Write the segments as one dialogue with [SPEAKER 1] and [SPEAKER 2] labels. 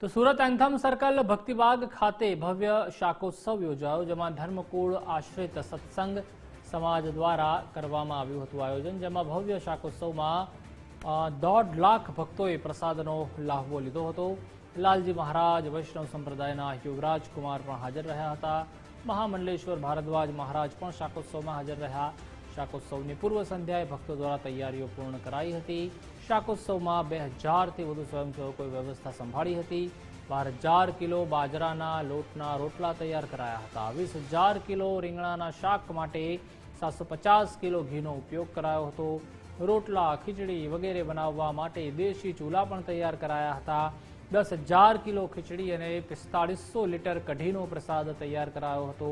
[SPEAKER 1] તો Surat anthem circle ભક્તિબાગ ખાતે ભવ્ય શાકોત્સવ યોજાયો, જેમાં ધર્મકુળ આશ્રિત સત્સંગ સમાજ દ્વારા કરવામાં આવ્યું હતું આયોજન, જેમાં ભવ્ય શાકોત્સવમાં 1.5 લાખ ભક્તોએ પ્રસાદનો લાહવો લીધો હતો। લાલજી મહારાજ વૈષ્ણવ સંપ્રદાયના યુવરાજ કુમાર પણ હાજર રહ્યા હતા। મહામંડલેશ્વર ભારદ્વાજ મહારાજ પણ શાકોત્સવમાં હાજર રહ્યા। શાકોત્સવની પૂર્વ સંધ્યાએ ભક્તો દ્વારા તૈયારીઓ પૂર્ણ કરાઈ હતી। શાકોત્સવમાં 2000 થી વધુ સ્વયંસેવકોએ વ્યવસ્થા સંભાળી હતી। 12,000 કિલો બાજરાના લોટના રોટલા તૈયાર કરાયા હતા। 20,000 કિલો રીંગણાના શાક માટે 750 કિલો ઘીનો ઉપયોગ કરાયો હતો। રોટલા, ખીચડી વગેરે બનાવવા માટે દેશી ચૂલા પણ તૈયાર કરાયા હતા। 10,000 કિલો ખીચડી અને 4500 લીટર કઢીનો પ્રસાદ તૈયાર કરાયો હતો।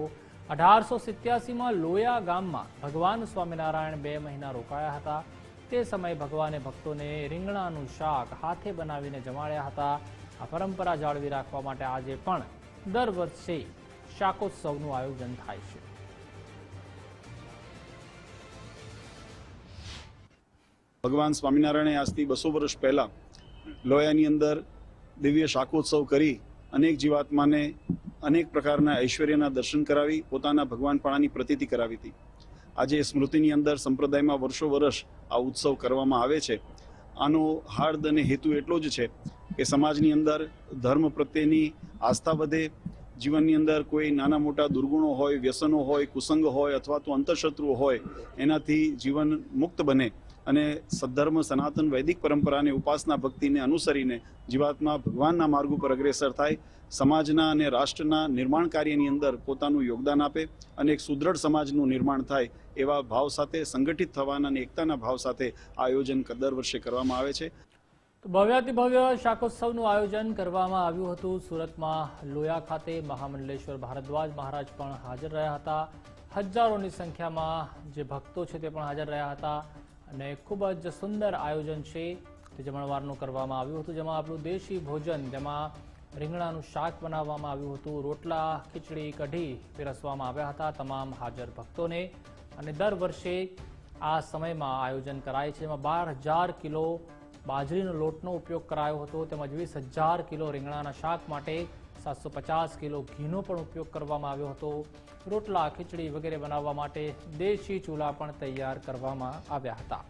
[SPEAKER 1] 1887માં લોયા ગામમાં ભગવાન સ્વામિનારાયણ 2 મહિના રોકાયા હતા। તે સમયે ભગવાને ભક્તોને રીંગણાનું શાક હાથે બનાવીને જમાડ્યા હતા। આ પરંપરા જાળવી રાખવા માટે આજે પણ દર વર્ષે શાકોત્સવનું આયોજન થાય છે।
[SPEAKER 2] ભગવાન સ્વામિનારાયણે આજથી 200 વર્ષ પહેલા લોયાની અંદર દિવ્ય શાકોત્સવ કરી અનેક જીવાત્માને અનેક પ્રકારના ઐશ્વર્યના દર્શન કરાવી પોતાના ભગવાનપણાની પ્રતીતિ કરાવી હતી। આજે સ્મૃતિની અંદર સંપ્રદાયમાં વર્ષો વર્ષ આ ઉત્સવ કરવામાં આવે છે। આનો હાર્દ અને હેતુ એટલો જ છે કે સમાજની અંદર ધર્મ પ્રત્યેની આસ્થા વધે, જીવનની અંદર કોઈ નાના મોટા દુર્ગુણો હોય, વ્યસનો હોય, કુસંગ હોય અથવા તો અંતઃશત્રુઓ હોય એનાથી જીવન મુક્ત બને અને સદ્ધર્મ સનાતન વૈદિક પરંપરાને ઉપાસના ભક્તિને અનુસરીને જીવાત્મા ભગવાનના માર્ગ ઉપર અગ્રેસર થાય, સમાજના અને રાષ્ટ્રના નિર્માણ કાર્યની અંદર પોતાનું યોગદાન આપે અને એક સુદૃઢ સમાજનું નિર્માણ થાય એવા ભાવ સાથે સંગઠિત થવાના અને એકતાના ભાવ સાથે આયોજન દર વર્ષે કરવામાં આવે છે।
[SPEAKER 1] તો ભવ્યાતિ ભવ્ય શાકોત્સવનું આયોજન કરવામાં આવ્યું હતું। સુરતમાં લોયા ખાતે મહામંડલેશ્વર ભારદ્વાજ મહારાજ પણ હાજર રહ્યા હતા। હજારોની સંખ્યામાં જે ભક્તો છે તે પણ હાજર રહ્યા હતા અને ખૂબ જ સુંદર આયોજન છે તે જમણવારનું કરવામાં આવ્યું હતું, જેમાં આપણું દેશી ભોજન, જેમાં રીંગણાનું શાક બનાવવામાં આવ્યું હતું, રોટલા, ખીચડી, કઢી પીરસવામાં આવ્યા હતા તમામ હાજર ભક્તોને। અને દર વર્ષે આ સમયમાં આયોજન કરાય છે, જેમાં 12,000 કિલો બાજરીનો લોટનો ઉપયોગ કરાયો હતો, તેમજ 20,000 કિલો રીંગણાના શાક માટે 750 કિલો ઘીનો પણ ઉપયોગ કરવામાં આવ્યો હતો। રોટલા, ખીચડી વગેરે બનાવવા માટે દેશી ચૂલા પણ તૈયાર કરવામાં આવ્યા હતા।